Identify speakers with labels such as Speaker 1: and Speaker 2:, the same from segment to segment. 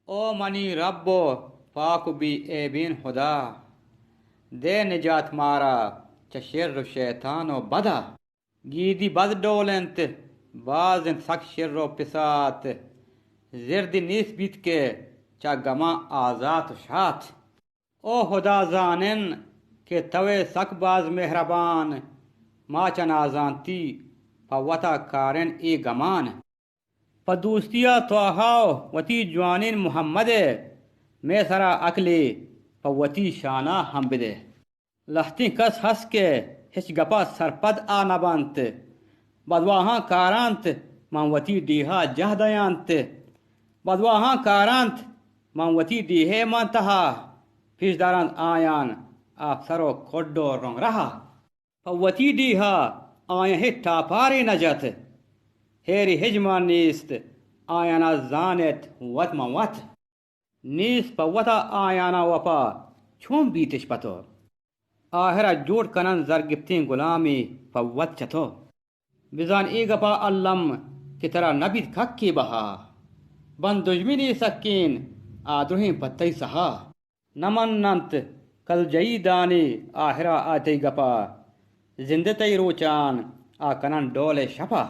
Speaker 1: ओ money Rabbo पाक B ए बिन खुदा दे निजात मारा चशर शैतानो बदा गीदी बद डोलेंत बाजन सक शिर्रो पिसात जिर्दी नीस बीत के चा गमा आजात शात ओ खुदा जानन के तवे सकबाज मेहरबान माचा नाजानती पवता कारन ए गमान पदूस्तिया तोहाओ वती जवानिन मोहम्मद मैं सरा अकले पवती शाना हम बिदे लहती कस हंस के हिच गपा सरपद आ नबंत बदवाहा कारांत मांवती डीहा जहदयांत बदवाहा कारांत मांवती डीहे मंतहा फिजदारान आयान आप सरो कोड्डो रोंग रहा पवती डीहा आया हे टापारे नजत हेरी हिजमान नीस्त आयाना जानेत वत मवत नीस पवता आयाना वपा छुम बीतिश पतो आहरा जोड़ कनन जरगिप्ती गुलामी पवत चतो बिजान ए गपा अल्लम की तरह नबी खक्की बहा बन दुश्मनी सकीन आद्रुही पत्तई सहा नमन्नंत कल जई दानी आहरा आते गपा जिंदतई रोचान आ कनन डोले शपा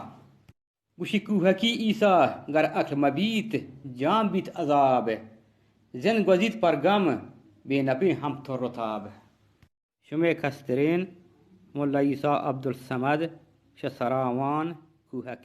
Speaker 1: उशिकू हकी ईसा गर अखल मबीत जाम बीत अजाब जिन गजीत पर गम बेनबी हम तो रुताब शुमे खस्तरीन मुल्ला ईसा अब्दुल समद शसरावान कुहक